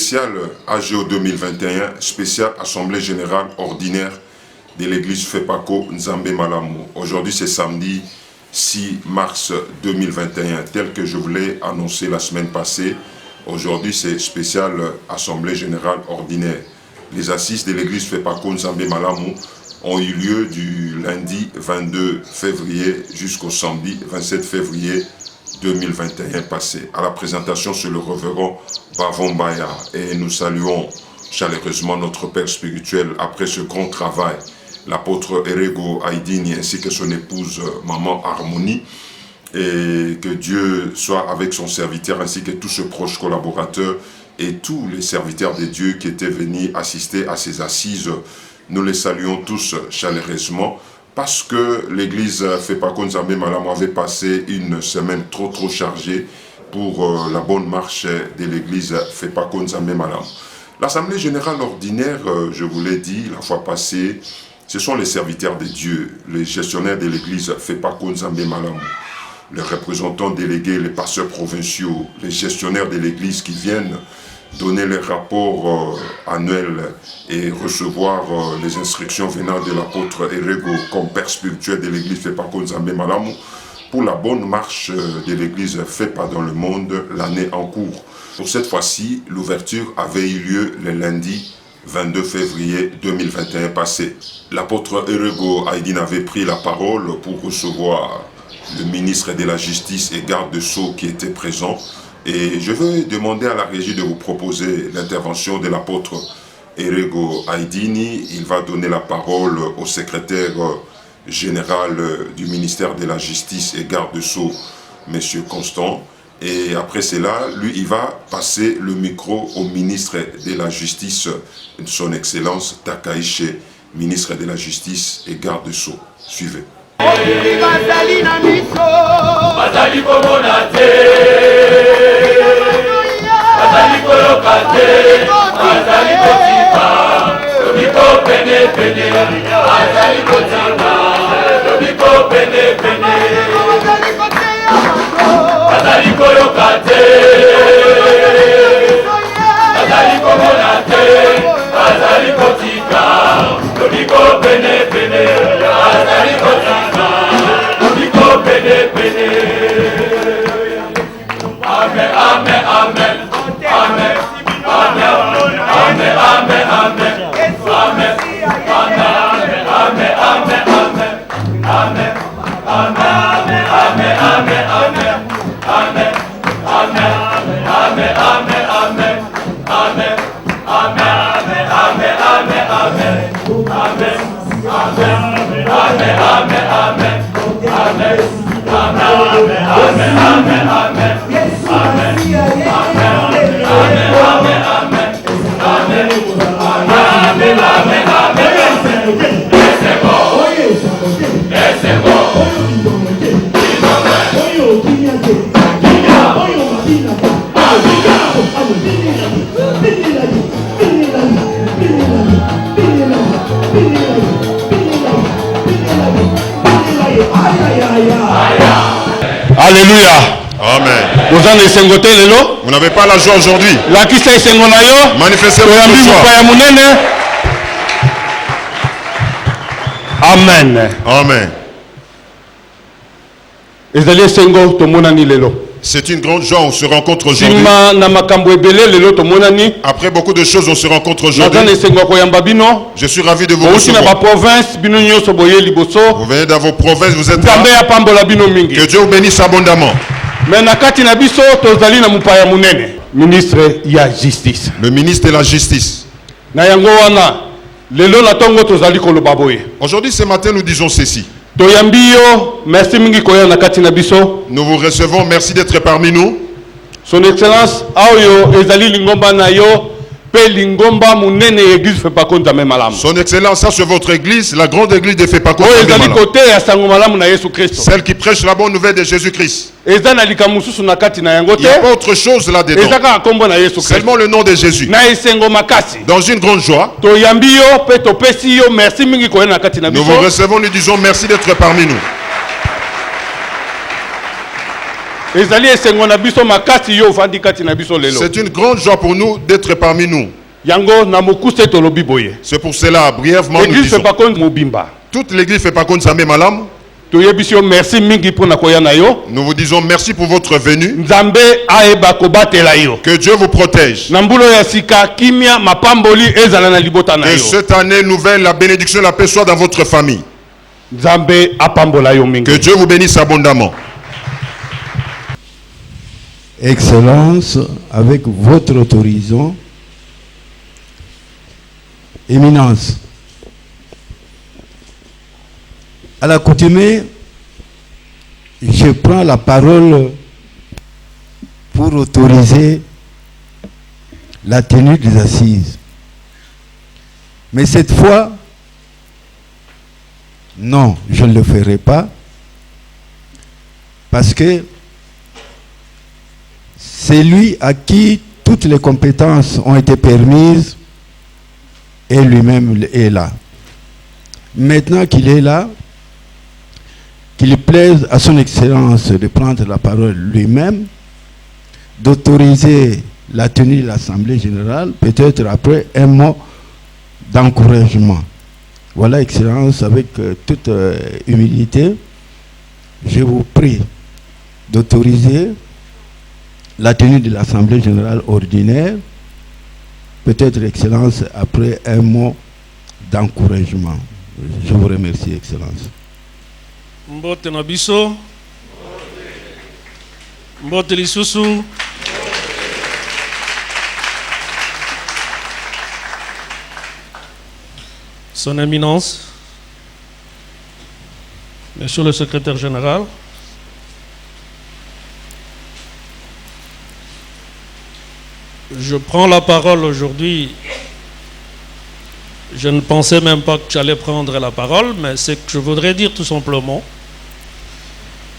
spécial AGO 2021, spécial Assemblée Générale Ordinaire de l'Église FEPACO Nzambe Malamu. Aujourd'hui c'est samedi 6 mars 2021, tel que je vous l'ai annoncé la semaine passée. Aujourd'hui c'est spécial Assemblée Générale Ordinaire. Les assises de l'Église FEPACO Nzambe Malamu ont eu lieu du lundi 22 février jusqu'au samedi 27 février 2021 passé. À la présentation sur le révérend Bavon Baya, et nous saluons chaleureusement notre Père spirituel après ce grand travail, l'apôtre Erego Aidini ainsi que son épouse Maman Harmonie, et que Dieu soit avec son serviteur ainsi que tous ses proches collaborateurs et tous les serviteurs de Dieu qui étaient venus assister à ces assises. Nous les saluons tous chaleureusement parce que l'église FEPACO Nzambe Malamu avait passé une semaine trop chargée pour la bonne marche de l'église FEPACO Nzambe Malamu. L'Assemblée Générale Ordinaire, je vous l'ai dit la fois passée, ce sont les serviteurs de Dieu, les gestionnaires de l'église FEPACO Nzambe Malamu, les représentants délégués, les pasteurs provinciaux, les gestionnaires de l'église qui viennent donner les rapports annuels et recevoir les instructions venant de l'apôtre Erego comme père spirituel de l'église FEPACO Nzambe Malamu pour la bonne marche de l'église FEPA dans le monde l'année en cours. Pour cette fois-ci, l'ouverture avait eu lieu le lundi 22 février 2021 passé. L'apôtre Erego Aidini avait pris la parole pour recevoir le ministre de la Justice et garde de Sceaux qui était présent. Et je vais demander à la régie de vous proposer l'intervention de l'apôtre Erego Aidini. Il va donner la parole au secrétaire général du ministère de la Justice et garde de Sceaux, M. Constant. Et après cela, lui, il va passer le micro au ministre de la Justice, son Excellence Takaiche, ministre de la Justice et garde de Sceaux. Suivez. Alléluia. Amen. Vous n'avez pas la joie aujourd'hui. Manifestez votre joie. Amen. Amen. C'est une grande joie, on se rencontre aujourd'hui. Après beaucoup de choses, on se rencontre aujourd'hui. Je suis ravi de vous recevoir. Vous venez dans vos provinces, vous êtes là. Que Dieu vous bénisse abondamment. Ministre de la Justice. Le ministre de la Justice. Aujourd'hui, ce matin, nous disons ceci. Nous vous recevons, merci d'être parmi nous. Son Excellence, Son Excellence, ça c'est votre église, la grande église de FEPACO. Celle qui prêche la bonne nouvelle de Jésus-Christ. Il n'y a pas autre chose là-dedans. Seulement le nom de Jésus. Dans une grande joie, nous vous recevons, nous disons merci d'être parmi nous. C'est une grande joie pour nous d'être parmi nous. C'est pour cela, brièvement, nous disons. Toute l'église fait pas contre Nzambe Malamu. Nous vous disons merci pour votre venue. Que Dieu vous protège. Que cette année nouvelle, la bénédiction et la paix soient dans votre famille. Que Dieu vous bénisse abondamment. Excellence, avec votre autorisation, Éminence, à l'accoutumée, je prends la parole pour autoriser la tenue des assises. Mais cette fois, non, je ne le ferai pas, parce que c'est lui à qui toutes les compétences ont été permises et lui-même est là. Maintenant qu'il est là, qu'il plaise à son Excellence de prendre la parole lui-même, d'autoriser la tenue de l'Assemblée générale, peut-être après un mot d'encouragement. Voilà, Excellence, avec toute humilité, je vous prie d'autoriser la tenue de l'Assemblée générale ordinaire, peut-être, Excellence, après un mot d'encouragement. Je vous remercie, Excellence. Mbote Nabiso, Mbote Lisusu, Son Éminence, Monsieur le Secrétaire Général, je prends la parole aujourd'hui. Je ne pensais même pas que j'allais prendre la parole, mais c'est que je voudrais dire tout simplement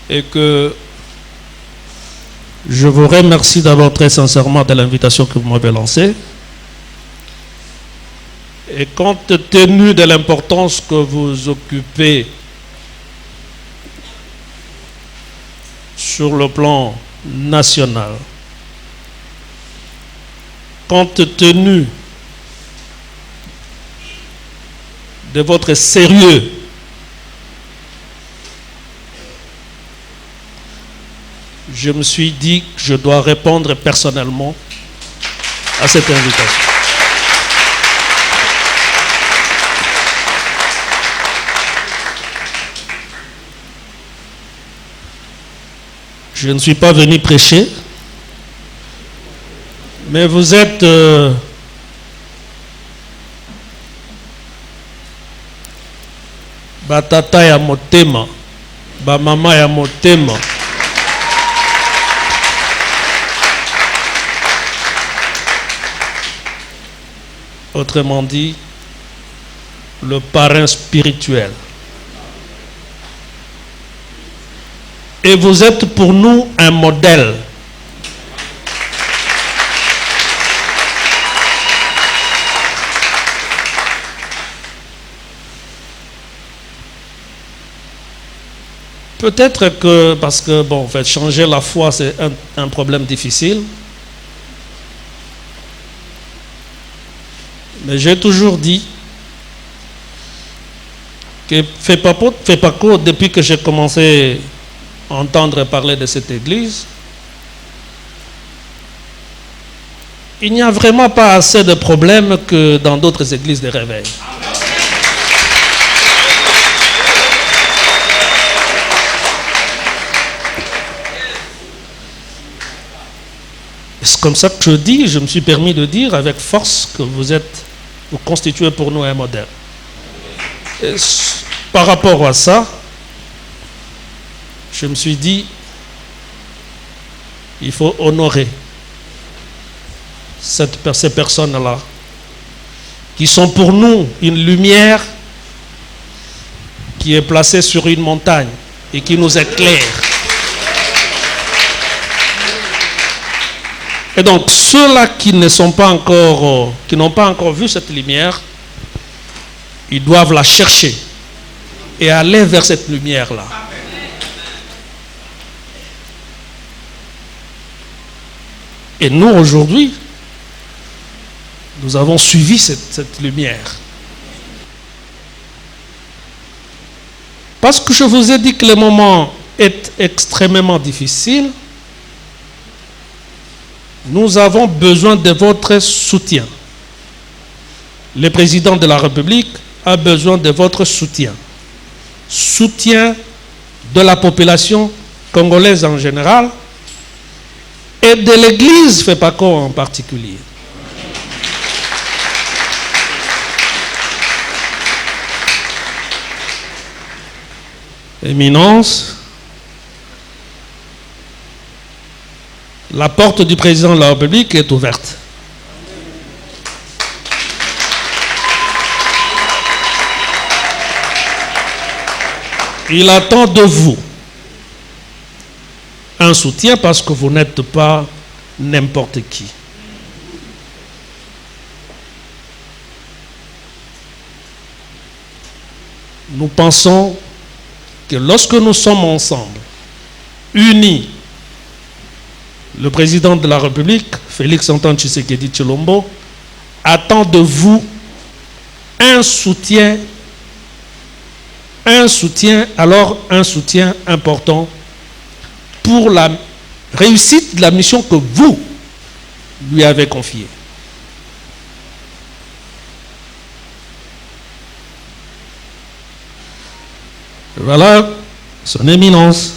et que je vous remercie d'abord très sincèrement de l'invitation que vous m'avez lancée. Et compte tenu de l'importance que vous occupez sur le plan national, compte tenu de votre sérieux, je me suis dit que je dois répondre personnellement à cette invitation. Je ne suis pas venu prêcher, mais vous êtes batata ya motema, ba mama ya motema. Autrement dit, le parrain spirituel. Et vous êtes pour nous un modèle. Peut-être que, parce que, bon, en fait, changer la foi, c'est un problème difficile. Mais j'ai toujours dit que FEPACO, depuis que j'ai commencé à entendre parler de cette église, il n'y a vraiment pas assez de problèmes que dans d'autres églises de réveil. C'est comme ça que je dis, je me suis permis de dire avec force que vous constituez pour nous un modèle. Et par rapport à ça, je me suis dit, il faut honorer ces personnes-là, qui sont pour nous une lumière qui est placée sur une montagne et qui nous éclaire. Et donc, ceux-là qui n'ont pas encore vu cette lumière, ils doivent la chercher et aller vers cette lumière-là. Et nous, aujourd'hui, nous avons suivi cette lumière. Parce que je vous ai dit que le moment est extrêmement difficile, nous avons besoin de votre soutien. Le président de la République a besoin de votre soutien. Soutien de la population congolaise en général et de l'Église FEPACO en particulier. Éminence, la porte du président de la République est ouverte. Il attend de vous un soutien parce que vous n'êtes pas n'importe qui. Nous pensons que lorsque nous sommes ensemble, unis, le président de la République, Félix Antoine Tshisekedi Tshilombo, attend de vous un soutien important pour la réussite de la mission que vous lui avez confiée. Voilà son éminence.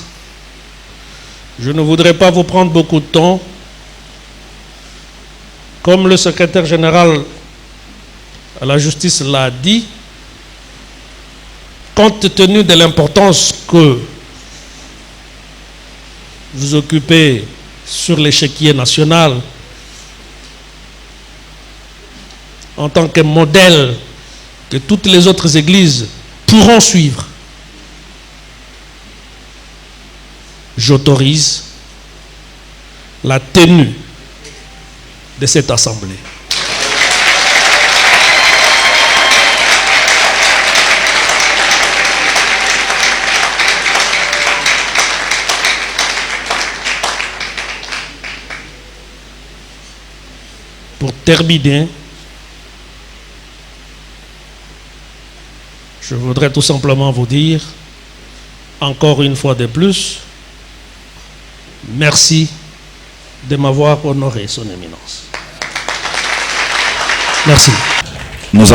Je ne voudrais pas vous prendre beaucoup de temps. Comme le secrétaire général à la justice l'a dit, compte tenu de l'importance que vous occupez sur l'échiquier national en tant que modèle que toutes les autres églises pourront suivre, j'autorise la tenue de cette assemblée. Pour terminer, je voudrais tout simplement vous dire, encore une fois de plus, merci de m'avoir honoré, son éminence. Merci. Nous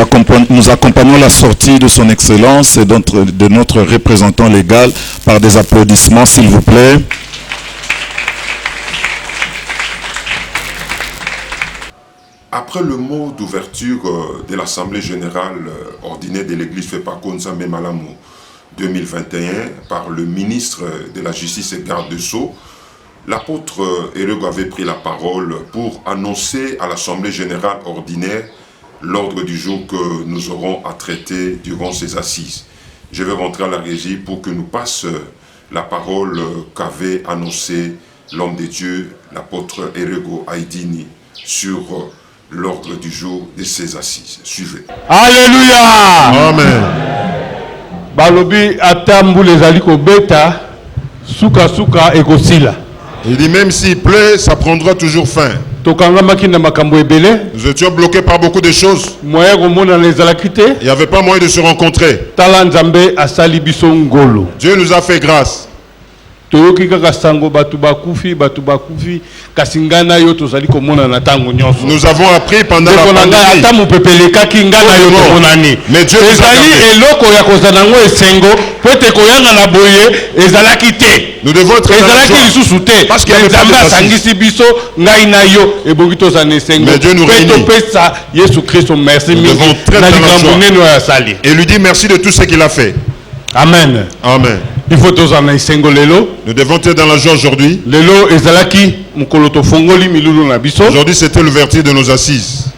accompagnons la sortie de son Excellence et de notre représentant légal par des applaudissements, s'il vous plaît. Après le mot d'ouverture de l'Assemblée générale ordinaire de l'Église FEPACO Nzambe Malamu 2021 par le ministre de la Justice et garde de Sceaux, l'apôtre Erego avait pris la parole pour annoncer à l'Assemblée générale ordinaire l'ordre du jour que nous aurons à traiter durant ces assises. Je vais rentrer à la régie pour que nous passe la parole qu'avait annoncé l'homme de Dieu, l'apôtre Erego Aïdini, sur l'ordre du jour de ces assises. Suivez. Alléluia. Amen. Balobi atambu les aliko beta suka suka ekosila. Il dit même s'il pleut, ça prendra toujours fin. Nous étions bloqués par beaucoup de choses. Il n'y avait pas moyen de se rencontrer. Dieu nous a fait grâce. Nous avons appris pendant la pandémie. Mais Dieu nous a gardés. Nous devons être dans la joie. Parce qu'il y avait pas de mais Dieu nous réunit. Nous devons très dans la joie. Et lui dit merci de tout ce qu'il a fait. Amen. Amen. Il faut tous en nous devons être dans la joie aujourd'hui. Aujourd'hui, c'était l'ouverture de nos assises.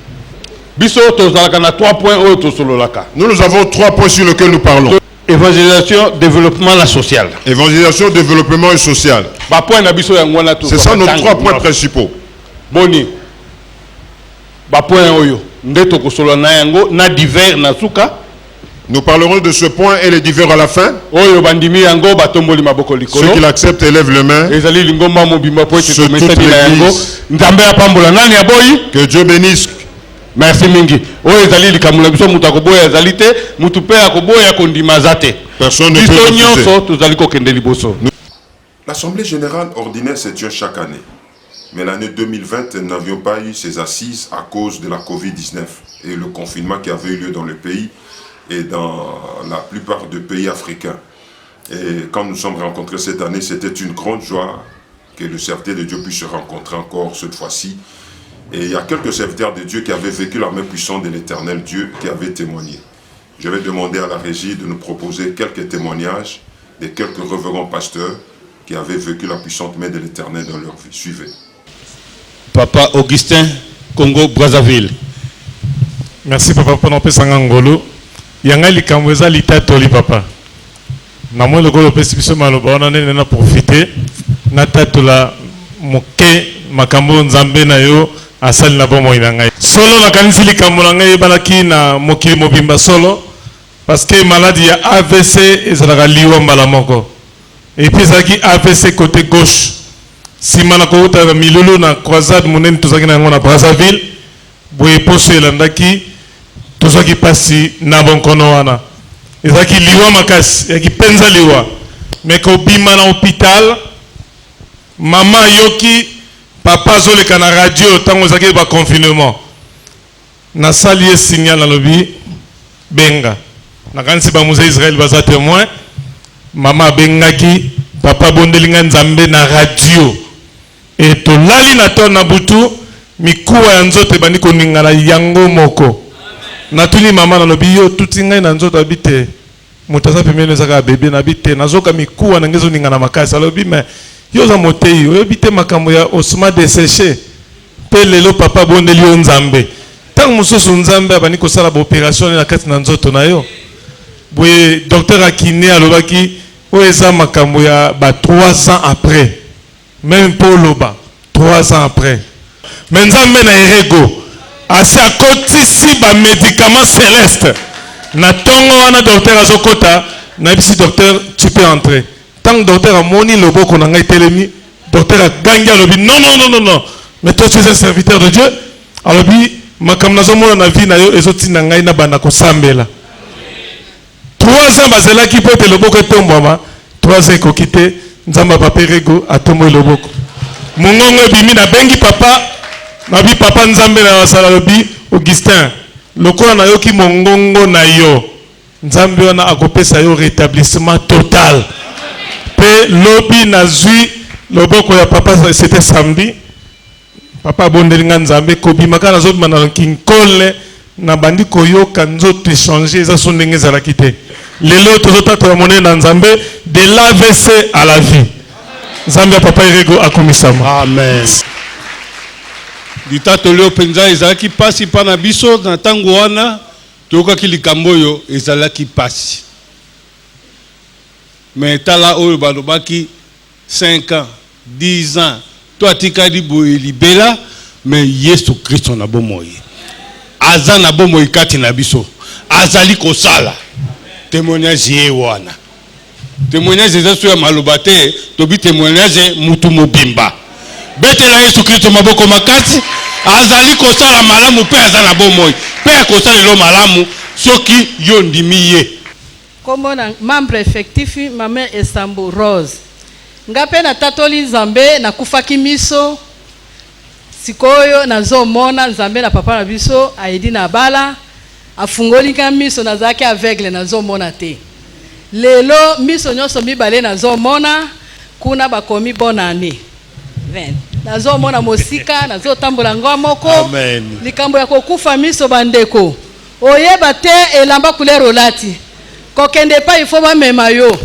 Nous avons 3 points sur lesquels nous parlons. Évangélisation, développement, la sociale. Évangélisation, développement et social. C'est ça nos 3 points principaux. Boni. Na divers na suka. Nous parlerons de ce point et les divers à la fin. Ceux qui l'acceptent élèvent le main. Sur toute l'église. Que Dieu bénisse. Merci mingi. Personne ne peut refuser. L'Assemblée générale ordinaire se tient chaque année. Mais l'année 2020, nous n'avions pas eu ces assises à cause de la Covid-19 et le confinement qui avait eu lieu dans le pays et dans la plupart des pays africains. Et quand nous sommes rencontrés cette année, c'était une grande joie que le serviteur de Dieu puisse se rencontrer encore cette fois-ci. Et il y a quelques serviteurs de Dieu qui avaient vécu la main puissante de l'Éternel Dieu qui avaient témoigné. Je vais demander à la régie de nous proposer quelques témoignages de quelques révérends pasteurs qui avaient vécu la puissante main de l'Éternel dans leur vie. Suivez. Papa Augustin, Congo, Brazzaville. Merci papa pour nous passer ngolo. Yanga likamweza litatoli papa. Na mo le golo pesi biso maloba on en a profité na tatola moke makambo nzambe na yo asali na bomo inanga. Solo na kanisi likambo na ngai balaki na mokili mobimba solo parce que maladie ya AVC ezalaka liwa mbala moko. Et puis zaki AVC côté gauche. Si manakouta na milulu na croisade monene tozaki na ngo na Brazzaville boye poso elandaki tozaki pasi na bonkono wana ezaki liwa makasi yaki penza liwa mais ko bima na hôpital mama yoki papa zoleka na radio tango zaki ba confinement na sali signal na lobi benga na kanisi ba musée Israël baza témoin mama bengaki papa bondelinga nzambe na radio et to lali na to na butu mikuwa ya nzoto ebandi koningana yango moko natuni mama na lobi yo tuti ngai na nzoto abite mutaza pemene zaka bebe na bite nazoka mikuwa na ngezo ningana makasi alobi mais yo za motei yo bite makambo ya osma desséché pe lelo papa bondeli yo nzambe tant mususu nzambe abandi ko sala ba opération na kati na nzoto na yo boye docteur akine alobaki o eza makambo ya ba 3 ans après même pour loba 3 ans après mais nzambe na erego asi akotisi ba médicaments célestes na tongo wana docteur azokota na bisi docteur tu peux entrer tant docteur a moni loboko na ngai telemi docteur a gangi alobi non mais toi tu es un serviteur de Dieu alobi makambo nazomona na vie na yo ezotinda ngai na bana kosambela 3 ans bazelaki po te loboko etombwama 3 ans ekokite nzamba papa erego atombo loboko mongongo ebimi na bengi papa nabi papa nzambe na wasala lobi Augustin lokola na yoki mongongo na yo nzambe wana akopesa yo rétablissement total pe lobi na zui loboko ya papa c'était samedi papa bondelinga nzambe kobima kana zobima na kinkole na bandi koyoka nzoto échanger za so ndenge ezalaki te lelo tozotata monene na nzambe de l'AVC à la vie nzambe papa erego akomisama amen. Ditato leo penza ezalaki pasi pa na biso na tango wana tokaki likambo yo ezalaki pasi mais tala oyo balobaki 5 ans 10 ans to atikadi boye libela mais Yesu Kristo na bomoyi aza na bomoyi kati na biso azali kosala témoignage ye wana témoignage ezaso ya maloba te tobi témoignage mutu mobimba betela Yesu Kristo maboko makasi azali kosala malamu pe azana bomoyi pe akosala lo malamu soki yo ndimi ye comme membre effectif mama Esambo Rose ngape na tatoli nzambe na kufaki miso sikoyo nazomona nzambe na papa na biso aidi na bala afungoli ka miso nazaki aveugle nazomona te lelo miso nyonso mibale nazomona kuna bakomi bonne année 20 nazomona mosika nazotambola ngwa moko amen likambo ya kokufa miso bandeko oyeba te elamba couleur olati kokende pa ifo ba mema yo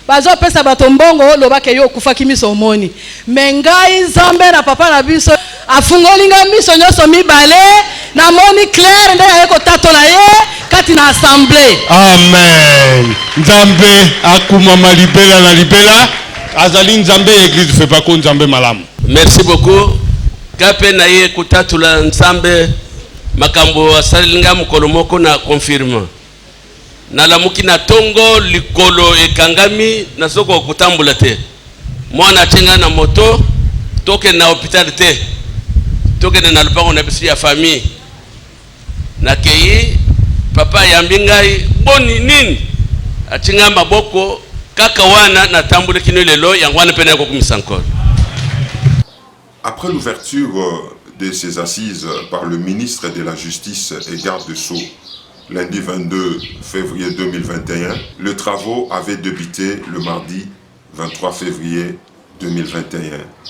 bazo pesa bato mbongo lobake yo kufaki miso omoni mengai nzambe na papa na biso afungolinga miso nyonso mibale na moni clair nde ayeko tatola ye kati na assemblée amen nzambe akuma malibela na libela azali nzambe église fait pas ko nzambe malamu. Merci beaucoup. Kape na ye kutatula nzambe makambo asalinga mukolo moko na confirme. nalamuki na tongo likolo ekangami nasoko kutambula te mwana chenga na moto toke na hôpital te toke na lupango na bisu ya famille nakei papa yambi ngai boni nini achinga maboko kaka wana natambula kino lelo yangwana pena ko kumisa nkolo. Après l'ouverture de ces assises par le ministre de la Justice et garde de Sceaux, lundi 22 février 2021, le travaux avait débuté le mardi 23 février 2021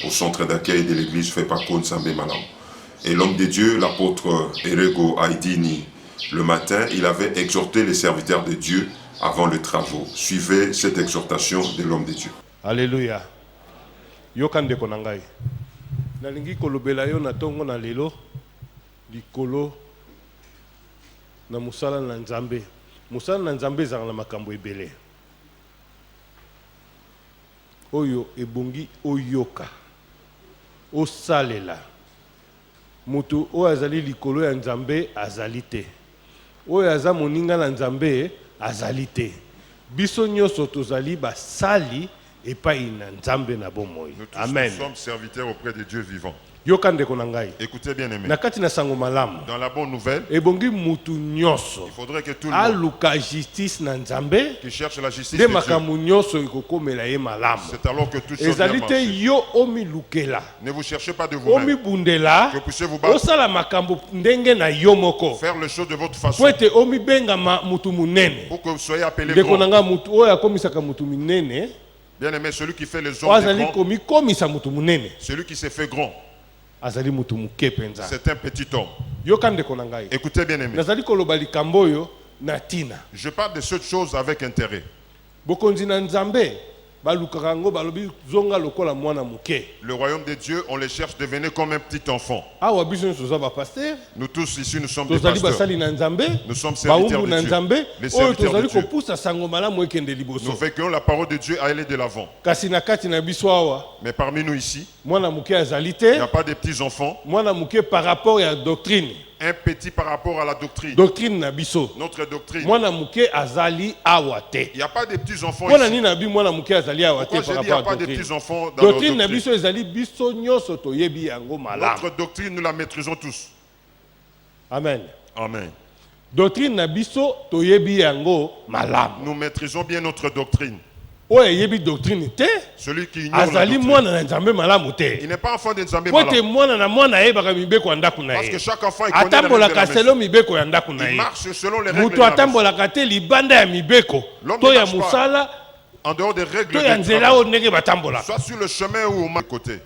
au centre d'accueil de l'église Fepako Nzambe Malamu. Et l'homme de Dieu, l'apôtre Erego Aïdini, le matin, il avait exhorté les serviteurs de Dieu avant le travaux. Suivez cette exhortation de l'homme de Dieu. Alléluia. Yokande konangai. Nalingi kolobela yo na tongo na lelo likolo na musala na Nzambe. Musala na Nzambe ezala na makambo ebele. Oyo ebongi oyoka. Osalela. Mutu oyo azali likolo ya Nzambe azali te. Oyo aza moninga na Nzambe azali te. Biso nyonso tozali basali epai na Nzambe na bomoi. Amen. Nous sommes serviteurs auprès de Dieu vivant. Yokande konangai. Écoutez bien aimé. Nakati na sango malamu. Dans la bonne nouvelle, ebongi mutu nyonso. il faudrait que tout le monde Aluka justice na Nzambe qui cherche la justice de de Dieu. makamu nyonso ikokomela ye malamu. C'est alors que tout chose Ezali bien te marche. yo omi lukela. Ne vous cherchez pas de vous-même. Omi bundela. Que puissiez vous battre. Osala makambo ndenge na yo moko. Faire les choses de votre façon. Kwete omi benga mutu munene. Pour que vous soyez appelés Ndeko grands. nanga mutu oyo akomisaka mutu minene. Bien aimé, celui qui fait les hommes Azali grands, komi komisa mutu munene. celui qui s'est fait grand, Azali mutu muke penza. c'est un petit homme. Yokande konangai. Écoutez bien aimé. Nazali koloba likambo yo na tina. Je parle de cette chose avec intérêt. Bokonzi na Nzambe balukaka ngo balobi zonga lokola mwana muke. Le royaume de Dieu, on les cherche, devenez comme un petit enfant. Awa biso nsoza ba pasteur. Nous tous ici, nous sommes des Tozali pasteurs. basali na Nzambe. Nous sommes serviteurs Baumbu na de Dieu. Nzambe. Les Oyo serviteurs tozali de Dieu. kopusa sango malamu ekende liboso. Nous veillons la parole de Dieu à aller de l'avant. Kasi na kati na biso awa Mais parmi nous ici, mwana muke azali il te. n'y a pas de petits enfants. Mwana muke par rapport à doctrine. Un petit par rapport à la doctrine. Doctrine na biso. Notre doctrine. Mwana muke azali awa te. Il n'y a pas de petits enfants Mwana ici. ni na bi mwana muke azali awa te Pourquoi par je dis il n'y a rapport à pas de doctrine. petits enfants dans la Doctrine na doctrine? biso ezali biso nyonso toyebi yango malamu. Notre doctrine, nous la maîtrisons tous. Amen. Amen. Doctrine na biso toyebi yango malamu. Nous maîtrisons bien notre doctrine. Oyo yebi doctrine te. Celui qui ignore la Azali doctrine, mwana na Nzambe malamu te. il n'est pas enfant de Nzambe Pote Malamu. mwana na mwana yebaka mibeko ya ndako na Parce que ye. chaque enfant, il connaît les règles de Atambolaka la maison. selo mibeko ya ndako na Il ye. marche selon les règles de Mutu la maison. atambolaka te libanda ya mibeko. L'homme To ne ya marche pas musala en dehors des règles to ya du nzela travail. oyo ndenge batambolaka. Soit sur le chemin ou au mal côté.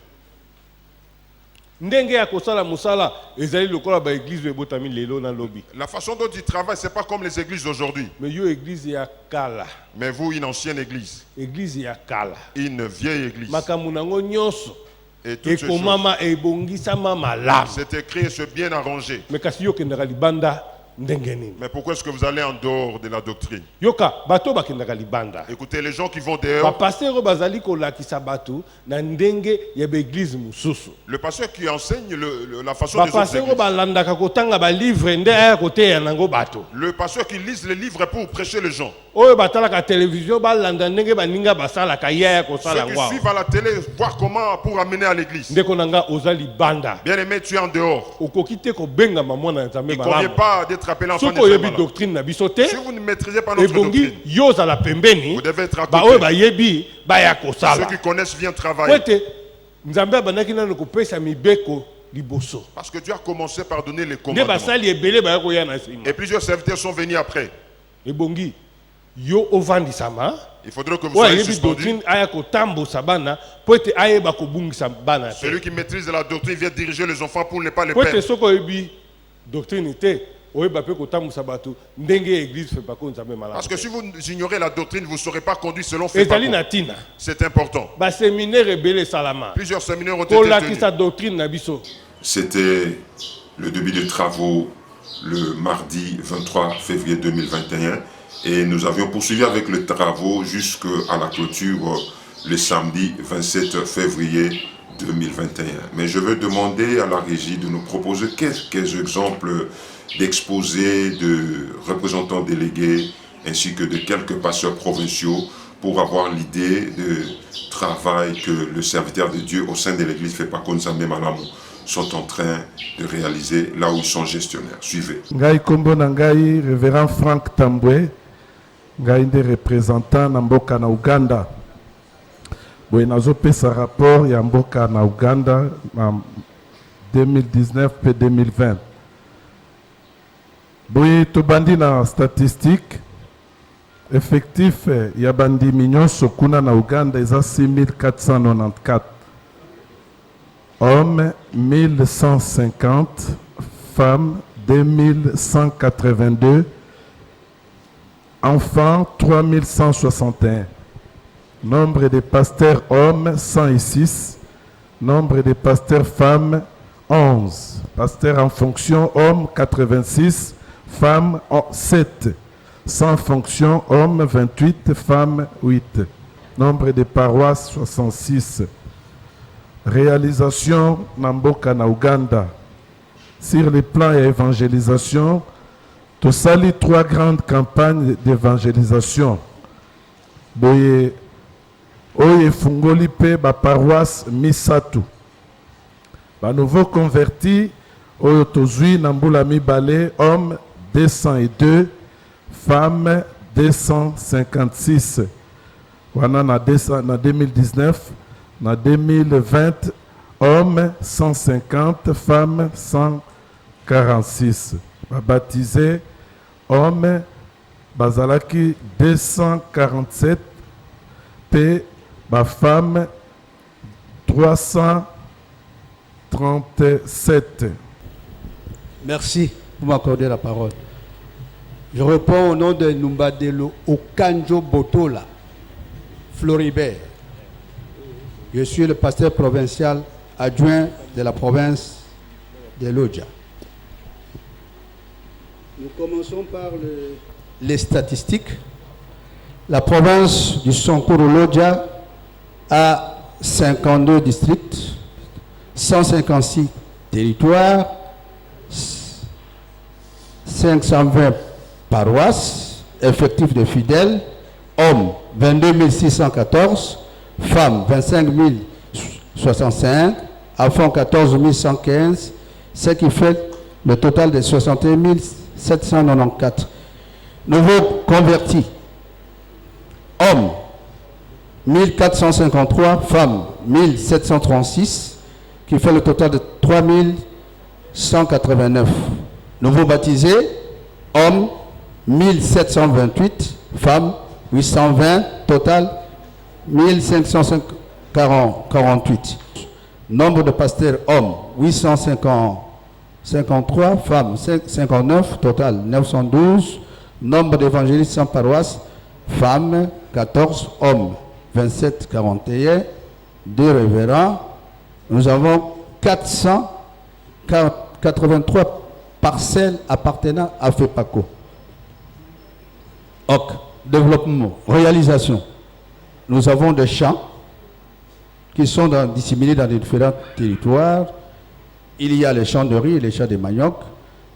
Ndenge ya kosala musala ezali lokola ba église ebotami lelo na lobi. La façon dont il travaille, ce n'est pas comme les églises d'aujourd'hui. Mais yo église ya kala. Mais vous, une ancienne église, Église ya kala. une vieille église. Makambo nango nyonso Et toutes ces choses, ekomama ebongisama malamu. c'est écrit et c'est bien arrangé. Mais kasi yo kendaka libanda ndenge nini? Mais pourquoi est-ce que vous allez en dehors de la doctrine? Yoka bato bakendaka libanda. Écoutez, les gens qui vont dehors, Bapasteur oyo bazali kolakisa bato na ndenge ya baeglise mosusu. le pasteur qui enseigne la façon des autres Bapasteur oyo églises. balandaka kotanga balivre nde aya koteya nango bato. Le pasteur qui lise les livres pour prêcher les gens. Oyo batalaka télévision balanda ndenge baninga basalaka ye aya kosala Ceux qui ngwa. suivent à la télé, voir comment pour amener à l'église. Ndeko nanga oza libanda. Bien aimé, tu es en dehors. Okoki te kobengama mwana Nzambe Il ne convient malamu. pas d'être appelé enfant de Soko yebi Dieu. doctrine na biso te. Si vous ne maîtrisez pas notre Ebongi doctrine, yo ozala pembeni. vous devez être à Ba oyo côté. bayebi baya Ceux kosala. qui connaissent viennent travailler. Kwete Nzambe abandaki nanu kopesa mibeko liboso. Parce que Dieu a commencé par donner les Nde commandements. basali ebele baya koya na nsima. Et plusieurs serviteurs sont venus après. Ebongi yo ovandisama. Il faudrait que vous Oyo soyez ayebi suspendu. doctrine aya kotambosa bana po ete ayeba kobungisa bana te. Celui qui maîtrise la doctrine vient diriger les enfants pour ne pas les Po ete perdre. soko oyebi doctrine te oyeba mpe kotambosa bato ndenge église Fepako Nzambe malamu. Parce que si vous ignorez la doctrine, vous ne serez pas conduit selon ezali Fepako. na tina. C'est important. Baséminaire ebele salama. Plusieurs séminaires ont été tenus. Kolakisa doctrine na biso. C'était le début des travaux le mardi 23 février 2021 et nous avions poursuivi avec les travaux jusqu'à la clôture le samedi 27 février 2021. Mais je vais demander à la régie de nous proposer quelques exemples d'exposés de représentants délégués ainsi que de quelques pasteurs provinciaux pour avoir l'idée de travail que le serviteur de Dieu au sein de l'église Fepako Nzambe Malamu sont en train de réaliser là où ils sont gestionnaires. Suivez. Ngai kombo na ngai révérend Frank Tambwe, ngai nde représentant na mboka na Uganda. Boye nazopesa rapport ya mboka na Uganda en 2019 et 2020. Boye tobandi na statistique effectif ya bandimi nyonso kuna na Uganda eza 6494. Hommes 1150, femmes 2182, enfants 3161. Nombre de pasteurs hommes 106, nombre de pasteurs femmes 11. Pasteurs en fonction hommes 86, femmes 7. Sans fonction hommes 28, femmes 8. Nombre de paroisses 66. Réalisation Namboka na Uganda. Sur le plan et évangélisation, tu salis 3 grandes campagnes d'évangélisation. Boye Oye Fungoli pe ba paroisse Misatu. Ba nouveau converti Oyo Tozui Nambula Mibale, hommes 202, femmes 256. Wana na 2019. En 2020, hommes 150, femmes 146. Baptisé, hommes, Bazalaki 247, P, femmes 337. Merci pour m'accorder la parole. Je réponds au nom de Numbadelo Okanjo Botola, Floribert. Je suis le pasteur provincial adjoint de la province de Lodja. Nous commençons par les statistiques. La province du Sankuru-Lodja a 52 districts, 156 territoires, 520 paroisses, effectifs de fidèles, hommes 22 614, femmes 25 065, enfants 14 115, ce qui fait le total de 61 794. Nouveaux convertis, hommes 1453, femmes 1736, qui fait le total de 3189. Nouveaux baptisés, hommes 1728, femmes 820, total 1548. Nombre de pasteurs hommes 853, femmes 59, total 912. Nombre d'évangélistes sans paroisse, femmes 14, hommes 27, 41. 2 révérends. Nous avons 483 parcelles appartenant à FEPACO. Ok, développement, réalisation. Nous avons des champs qui sont disséminés dans différents territoires. Il y a les champs de riz et les champs de manioc.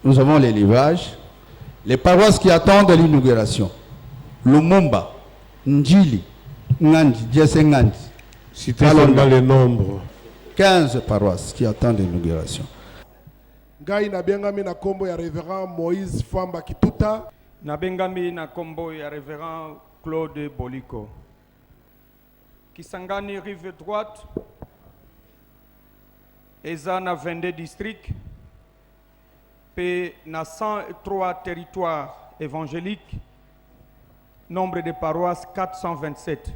Nous avons l'élevage. Les paroisses qui attendent l'inauguration. Lumumba, Njili, Ngandi, Djessengandi. Citez seulement les nombres. 15 paroisses qui attendent l'inauguration. Ngai nabengami na kombo ya révérend Moïse Famba Kituta. Nabengami na kombo ya révérend Claude Boliko. Kisangani rive droite, eza na 22 districts, pe na 103 territoires évangéliques, nombre de paroisses 427,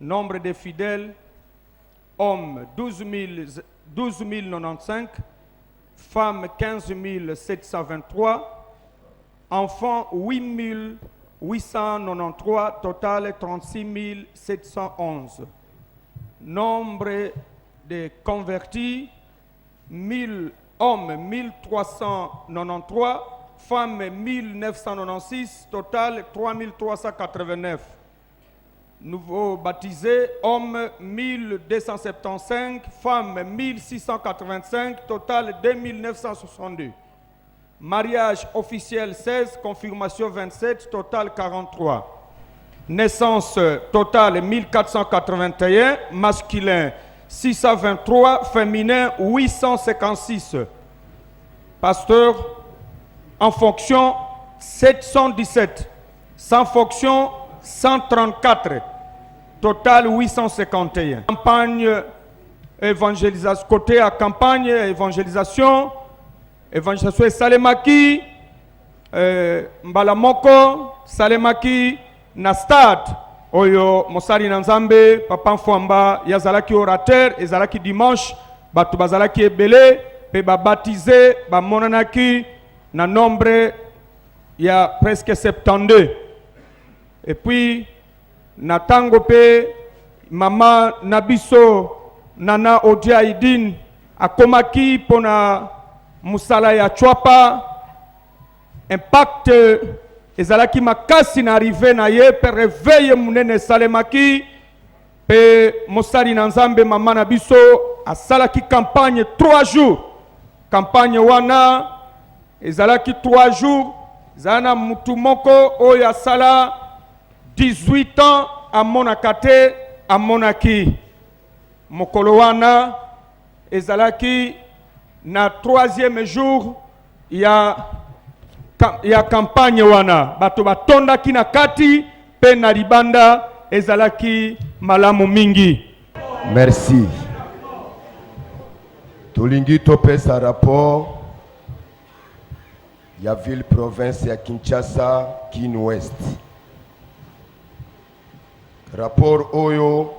nombre de fidèles, hommes 12 095, femmes 15 723, enfants 8 893, total 36 711. Nombre de convertis, 1000 hommes 1393, femmes 1996, total 3389. Nouveaux baptisés, hommes 1275, femmes 1685, total 2962. Mariage officiel 16, confirmation 27, total 43. Naissance totale 1481, masculin 623, féminin 856. Pasteur en fonction 717, sans fonction 134, total 851. Campagne évangélisation, côté à campagne évangélisation Salemaki, Mbalamoko, Salemaki, na stade oyo mosali na nzambe papa Mfwamba yazalaki orateur ezalaki dimanche batu bazalaki ebele pe babatize bamonanaki na nombre ya presque 72 et puis na tango pe mama nabiso nana Odia Idine akomaki pona musala ya chwapa impact ezalaki makasi na arrivé na ye pe réveille munene salemaki pe mosali na nzambe mama na biso asalaki campagne 3 jours campagne wana ezalaki 3 jours zana mutu moko oyo asala 18 ans amonaka te amonaki mokolo wana ezalaki na 3e jour ya campagne wana bato batondaki na kati pe na libanda ezalaki malamu mingi. Merci. Tolingi topesa rapport ya ville province ya Kinshasa Kin Ouest. Rapport oyo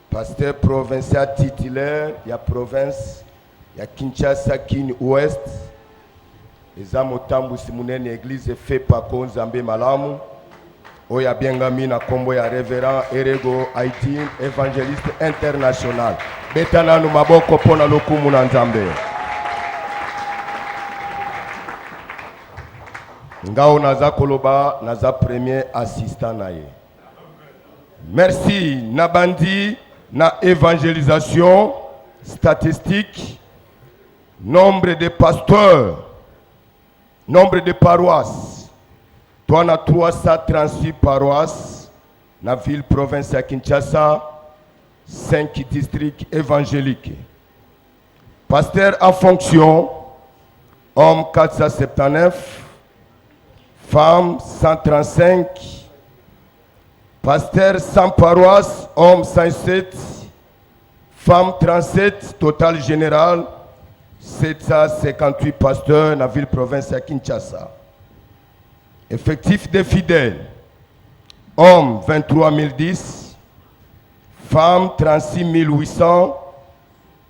pasteur provincial titulaire ya province ya Kinshasa Kin Ouest eza motambusi munene église FEPACO Nzambe Malamu oyo abengami na kombo ya révérend Erego Haïtien évangéliste international. Betana nu maboko pona lokumu na Nzambe. Ngao naza koloba naza premier assistant na ye. Merci Nabandi na évangélisation statistique, nombre de pasteurs, nombre de paroisses. Toi na 336 paroisses na ville province ya Kinshasa, 5 districts évangéliques. Pasteur en fonction, homme 479, femmes 135, pasteur sans paroisse, homme 107, femmes 37, total général 758 pasteurs dans la ville province de Kinshasa. Effectif des fidèles, hommes 23 010, femmes 36 800,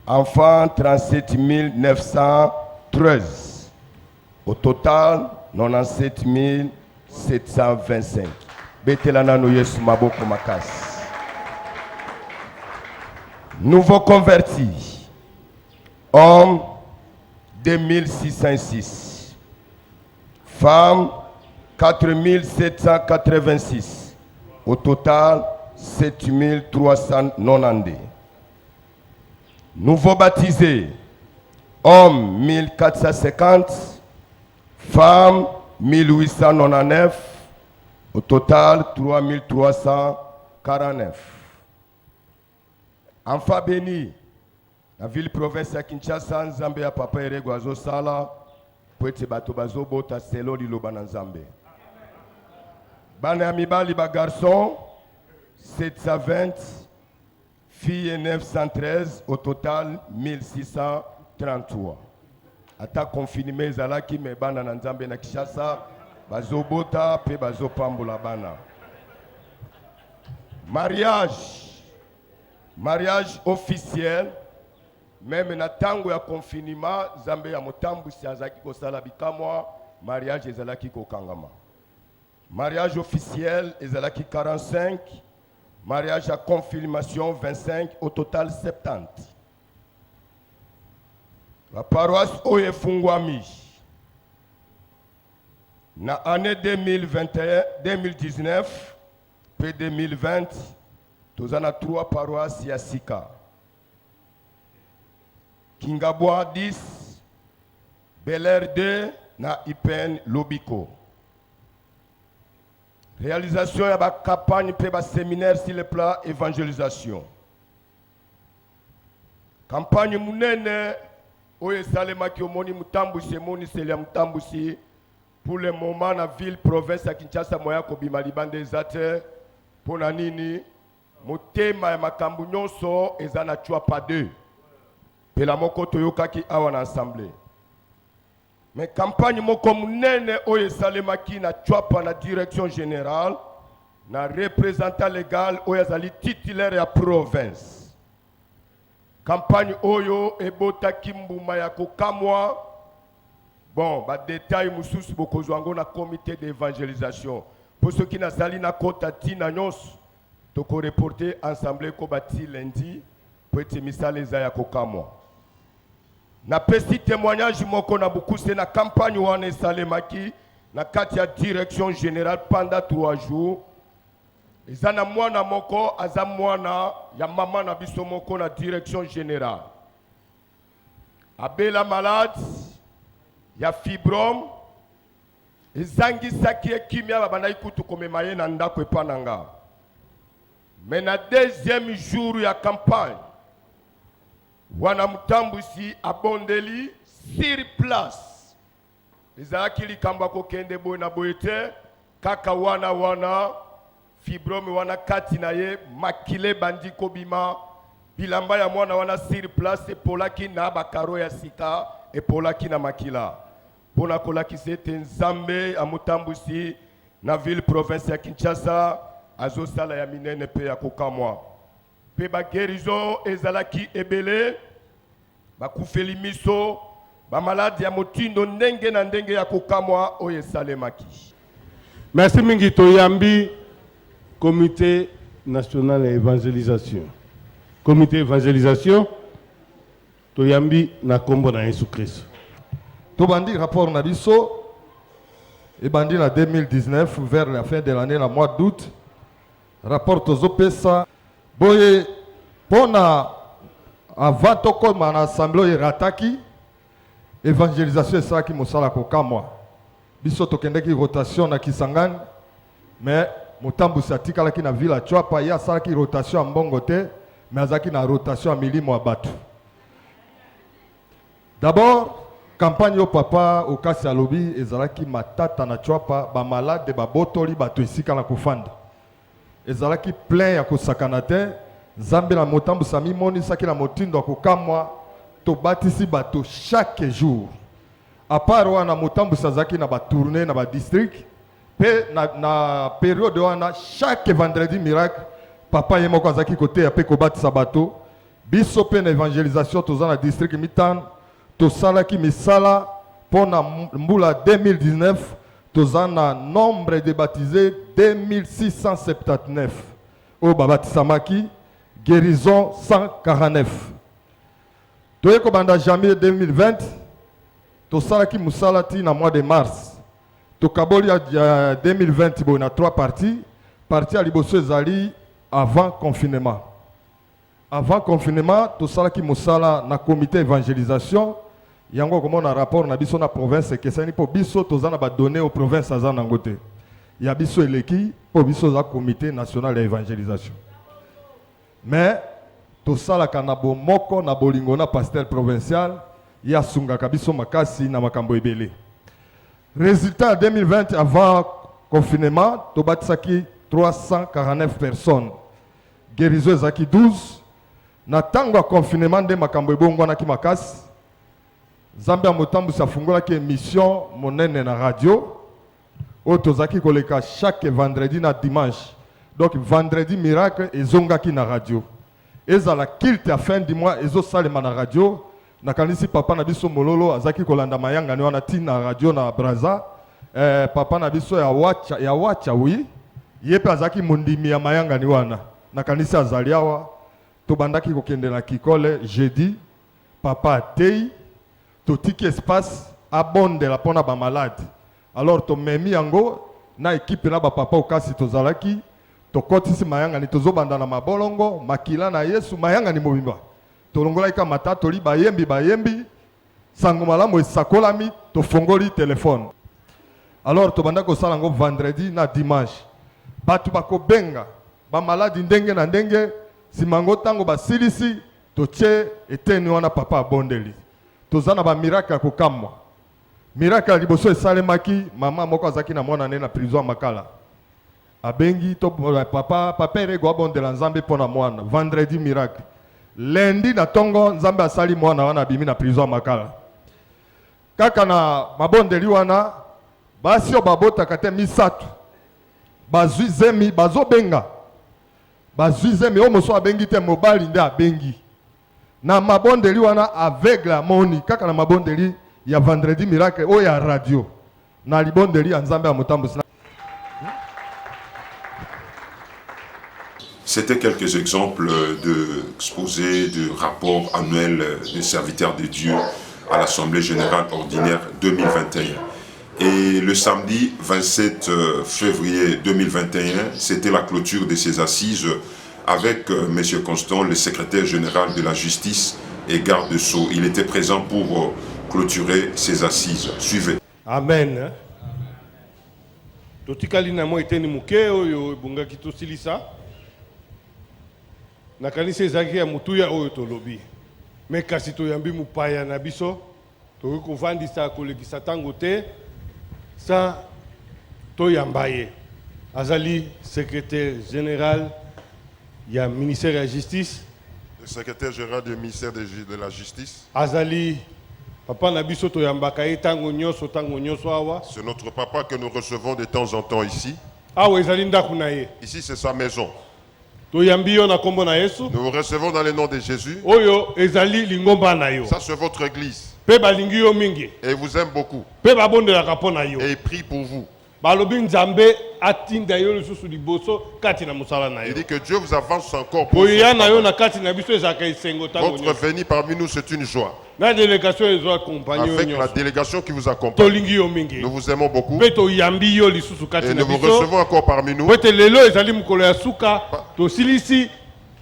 enfants 37 913. Au total, 97 725. Betelana no Yesu maboko makasi. Nouveau convertis, hommes 2606, femmes 4786, au total 7392. Nouveau baptisés, hommes 1450, femmes 1899, au total 3349. Enfants bénis, la ville province de Kinshasa, Nzambe ya papa Erego azosala, poete bato bazobota selo liloba na Nzambe. Bana ya mibali ba garçon 720, filles 913, au total 1633. Ata confinement ezalaki me bana na Nzambe na Kinshasa bazobota pe bazopambola bana. Mariage officiel, même na tango ya confinement, Nzambe ya motambusi azaki kosala bikamwa, mariage ezalaki kokangama. Mariage officiel ezalaki 45, mariage à confirmation 25, au total 70. La paroisse oyo efungwami na année 2021, 2019 puis 2020, nous avons 3 paroisses ya sika. Kingabwa 10, Bel Air 2 na Ipen Lobiko. Réalisation de la campagne pour le séminaire sur le plan évangélisation. Campagne Mounene, Oye Salemaki Omoni Mutambusi, Moni Selia Mutambusi, pour le moment, la ville, province à Kinshasa, Moya Kobima Libande Zate, pour Nanini, Motema et Makambu Nyonso, Ezana Chua pas deux. Pela Moko Toyoka qui a en assemblée. Mais campagne moko munene oye salemaki na chwapa na direction générale na représentant légal oye zali titulaire ya province. Campagne oyo ebota kimbuma ya kokamwa. Bon, ba détail mususu bokozwango na comité d'évangélisation. Pour ceux qui na zali na kota tina nyos toko reporter assemblée ko bati lundi pour être misale za ya kokamwa. Na pesi témoignage moko na beaucoup c'est na campagne wane salemaki na kati ya direction générale pendant 3 jours. Ezana mwana moko aza mwana ya mama na biso moko na direction générale. Abela malade ya fibrome ezangi saki kimia babana ikutu komemaye na ndako epananga. Mais na deuxième jour ya campagne wana mutambusi abondeli sur place. Ezalaki likambo kokende boye na boyete kaka wana fibrome wana kati na ye makile bandi kobima bilamba ya mwana wana sur place epolaki na bakaro ya sika epolaki na makila. Pona kolakisa ete Nzambe amutambusi na ville province ya Kinshasa azosala ya minene pe ya kokamwa. Pe ba guérison ezalaki ebele bakufeli miso ba malade ya motindo ndenge na ndenge ya kokamwa oye salemaki. Merci mingi toyambi comité national d'évangélisation. Comité d'évangélisation toyambi na kombo na Yesu Christ. To bandi rapport na biso et bandi na 2019 vers la fin de l'année, la mois d'août. Rapport tozopesa boye pona avant toko mana assemblée rataki évangélisation esalaki mosala kokamwa biso tokendeki rotation na Kisangani mais motambusi atikalaki na ville Chwapa ya asalaki rotation ya mbongo te mais azaki na rotation ya milimo ya bato. D'abord campagne au papa au kasi alobi ezalaki matata na Chwapa ba malade ba botoli bato esika na kofanda. Ezalaki plein ya kosakana te. Nzambe na motambusa mimoni saki na motindo kokamwa to batisi bato chaque jour. À part wana motambusa zaki na ba tourner na ba district pe na période wana chaque vendredi miracle papa yemoko azaki côté ya pe ko batisa bato biso pe na évangélisation toza na district mitan to salaki misala pona mbula 2019 toza na nombre de baptisés 2679 o babatisamaki guérison 149. Toyeko banda janvier 2020, to salaki musalati na mois de mars. To kaboli ya 2020 bo na 3 parties. Partie à liboso ezali avant confinement. Avant confinement, to salaki musala na comité évangélisation. Yango komo na rapport na biso na province kesani po biso tozana ba donner aux provinces azana ngote. Ya biso eleki po biso za comité national d'évangélisation. Mais tout ça la kanabo moko na bolingo na pasteur provincial ya sunga kabiso makasi na makambo ebele. Résultat 2020 avant confinement to batsaki 349 personnes. Guérison zaki 12 na tango confinement de makambo ebongo na ki makasi. Zambia motambu sa fungola ki émission monene na radio. Otozaki koleka chaque vendredi na dimanche. Donc vendredi miracle ezongaki na radio. Eza la kilte à fin du mois ezo salema na radio. Na kanisi papa na biso mololo azaki kolanda mayanga ni wana tina radio na Braza. Papa na biso ya wacha oui. Yepe azaki mondimi ya mayanga ni wana. Na kanisi azaliawa to bandaki kokende na kikole jeudi. Papa tei to tiki espace abonde la pona ba malade. Alors to memi yango na équipe na ba papa okasi to zalaki. Tokotisi mayanga ni tozobanda na mabolongo makila na Yesu mayanga ni mobimba tolongola ika matatu li bayembi sango malamu esakolami tofongoli téléphone. Alors tobanda kosala ngo vendredi na dimanche. Batu bakobenga ba maladi ndenge na ndenge simango tango basilisi toche eteni wana papa abondeli. Tozana ba miracle kokamwa. Miracle liboso esalemaki mama moko azaki na mwana na prison makala. Abengi to papa erego abondela nzambe pona mwana. Vendredi miracle. Lundi na tongo nzambe asali mwana wana bimi na prison makala. Kaka na mabondeli wana basi o babota kate misatu. Bazwi zemi bazobenga. Bazwi zemi o moso abengi te mobali nde abengi. Na mabondeli wana aveugle amoni kaka na mabondeli ya vendredi miracle o ya radio. Na libondeli ya nzambe ya mutambusi. C'était quelques exemples d'exposés de rapports annuels des serviteurs de Dieu à l'Assemblée Générale Ordinaire 2021. Et le samedi 27 février 2021, c'était la clôture de ces assises avec M. Constant, le secrétaire général de la justice et garde-sceaux. Il était présent pour clôturer ces assises. Suivez. Amen. Totikali na mo eteni muke oyo bungaki tosilisa. Nakanisi ezaki ya mutuya oyo tolobi. Me kasi toyambi mupaya na biso, toki kovandisa kolekisa tango te, sa toyamba ye. Azali secrétaire général ya ministère de la justice. Le secrétaire général du ministère de la justice. Azali papa na biso toyambaka ye tango nyonso awa. C'est notre papa que nous recevons de temps en temps ici. Awa ezali ndaku na ye. Ici c'est sa maison. Nous vous recevons dans le nom de Jésus. Ça c'est votre église. Et il vous aime beaucoup. Et il prie pour vous. Il dit que Dieu vous avance encore pour vous. Votre venue parmi nous c'est une joie. Avec la délégation qui vous accompagne. Nous vous aimons beaucoup. Et nous vous recevons encore parmi nous.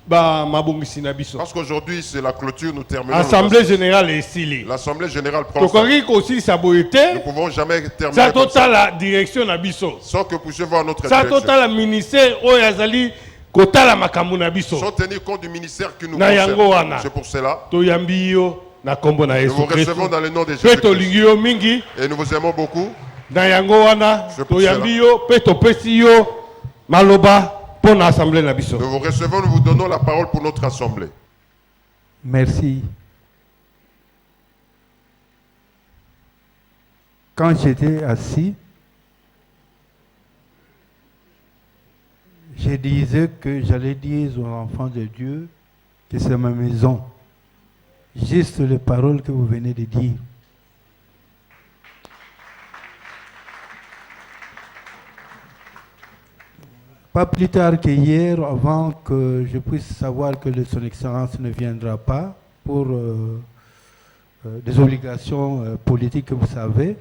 Parce qu'aujourd'hui c'est la clôture, nous terminons. L'Assemblée générale est ici. L'Assemblée générale prend fin. Nous ne pouvons jamais terminer comme ça. La direction sans que vous puissiez voir notre direction. Sans tenir compte du ministère qui nous concerne. C'est pour cela. Nous vous recevons dans le nom de Jésus. Et nous vous aimons beaucoup. C'est pour cela. Nous vous recevons, nous vous donnons la parole pour notre assemblée. Merci. Quand j'étais assis, je disais que j'allais dire aux enfants de Dieu que c'est ma maison. Juste les paroles que vous venez de dire. Pas plus tard qu'hier, avant que je puisse savoir que Son Excellence ne viendra pas pour des obligations politiques que vous savez,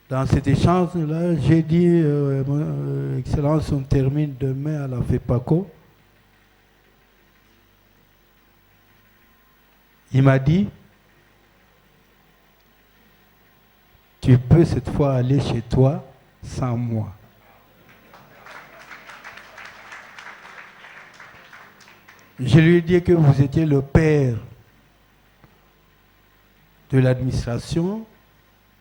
dans cet échange-là, j'ai dit, Excellence, on termine demain à la FEPACO. Il m'a dit, tu peux cette fois aller chez toi sans moi. Je lui ai dit que vous étiez le père de l'administration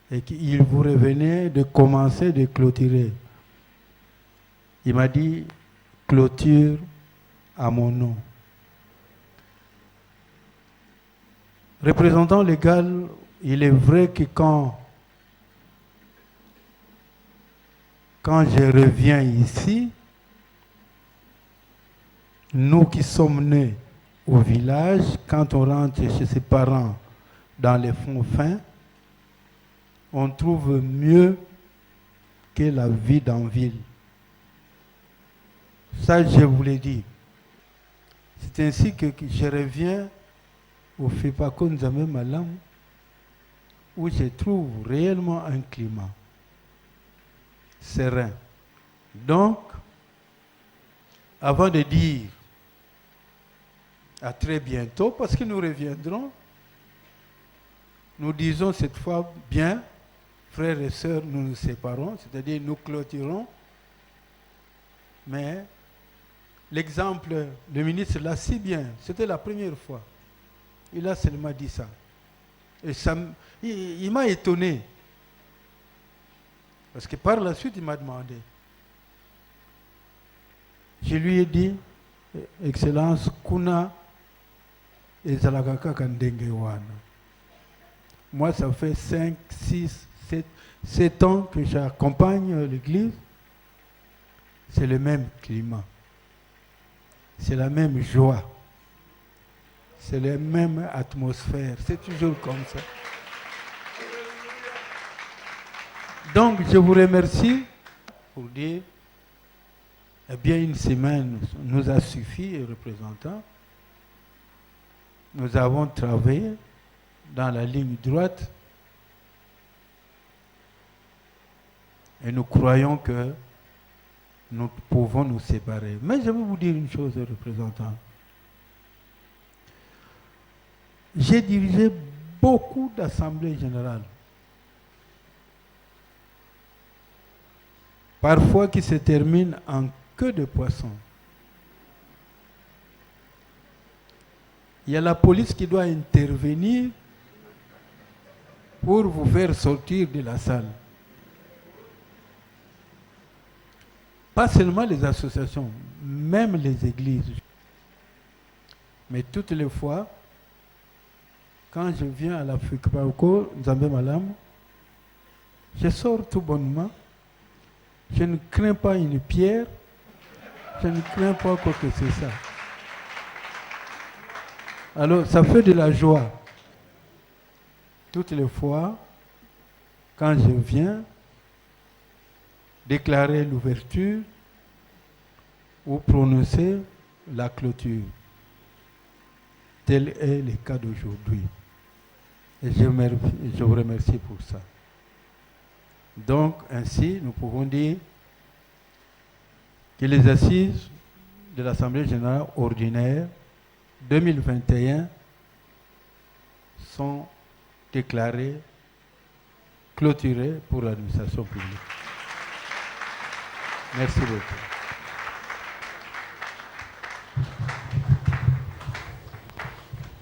et qu'il vous revenait de commencer de clôturer. Il m'a dit, clôture à mon nom. Représentant légal, il est vrai que quand je reviens ici, nous qui sommes nés au village, quand on rentre chez ses parents dans les fonds fins, on trouve mieux que la vie dans la ville. Ça, je vous l'ai dit. C'est ainsi que je reviens au FEPACO Nzambe Malamu, où je trouve réellement un climat serein. Donc, avant de dire à très bientôt, parce que nous reviendrons, nous disons cette fois bien, frères et sœurs, nous nous séparons, c'est-à-dire nous clôturons. Mais l'exemple, le ministre l'a si bien, c'était la première fois. Il a seulement dit ça. Et ça, il m'a étonné. Parce que par la suite, il m'a demandé. Je lui ai dit, Excellence, Kuna et Zalakaka Kandengewana. Moi, ça fait 5, 6, 7 ans que j'accompagne l'Église. C'est le même climat. C'est la même joie. C'est la même atmosphère. C'est toujours comme ça. Donc, je vous remercie pour dire, eh bien, une semaine nous a suffi, représentants. Nous avons travaillé dans la ligne droite et nous croyons que nous pouvons nous séparer. Mais je vais vous dire une chose, représentants. J'ai dirigé beaucoup d'assemblées générales. Parfois qui se terminent en queue de poisson. Il y a la police qui doit intervenir pour vous faire sortir de la salle. Pas seulement les associations, même les églises. Mais toutes les fois, quand je viens à la FEPACO, Nzambe Malamu, je sors tout bonnement. Je ne crains pas une pierre. Je ne crains pas quoi que c'est ça. Alors, ça fait de la joie. Toutes les fois, quand je viens déclarer l'ouverture ou prononcer la clôture. Tel est le cas d'aujourd'hui. Et je vous remercie pour ça. Donc, ainsi, nous pouvons dire que les assises de l'Assemblée générale ordinaire 2021 sont déclarées, clôturées pour l'administration publique. Merci beaucoup.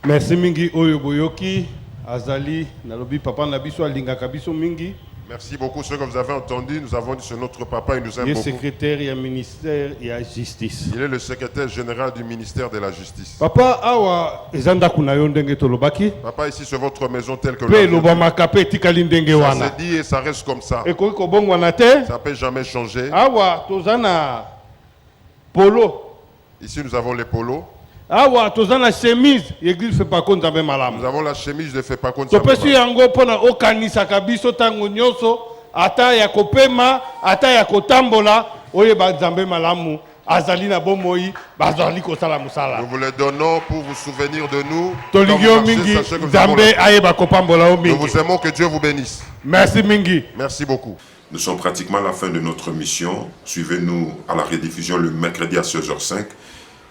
Merci mingi oyo boyoki azali nalobi papa na biso alingaka biso mingi. Merci beaucoup. Ce que vous avez entendu, nous avons dit c'est notre papa, il nous aime beaucoup. Il est secrétaire et ministère et la justice. Il est le secrétaire général du ministère de la justice. Papa awa ezanda kuna yo ndenge tolobaki. Papa, ici c'est votre maison telle que le. Pe lobama kape tikali ndenge wana. Ça se dit et ça reste comme ça. Et ko bongwana te. Ça peut jamais changer. Awa tozana polo. Ici nous avons les polos. Awa tozana chemise l'église FEPACO Nzambe Malamu. Nous avons la chemise de FEPACO Nzambe Malamu. Topesi yango pona okanisa kabiso tango nyonso ata ya kopema ata ya kotambola oye ba Nzambe Malamu azali na bomoi bazali kosala musala. Nous vous le donnons pour vous souvenir de nous. Toligio mingi Nzambe ayeba kopambola o mingi. Nous vous aimons, que Dieu vous bénisse. Merci mingi. Merci beaucoup. Nous sommes pratiquement à la fin de notre mission. Suivez-nous à la rediffusion le mercredi à 16h05.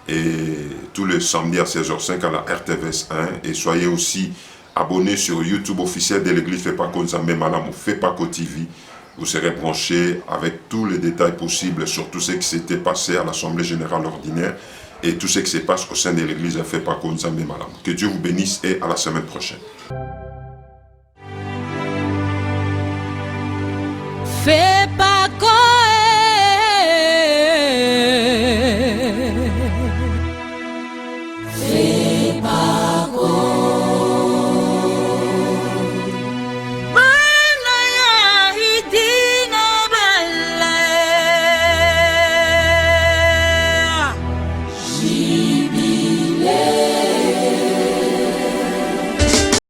Et tous les samedis à 16h05 à la RTVS 1. Et soyez aussi abonnés sur YouTube officiel de l'église FEPACO Nzambe Malamu, FEPACO TV. Vous serez branchés avec tous les détails possibles sur tout ce qui s'était passé à l'Assemblée Générale Ordinaire et tout ce qui se passe au sein de l'église FEPACO Nzambe Malamu. Que Dieu vous bénisse et à la semaine prochaine. FEPACO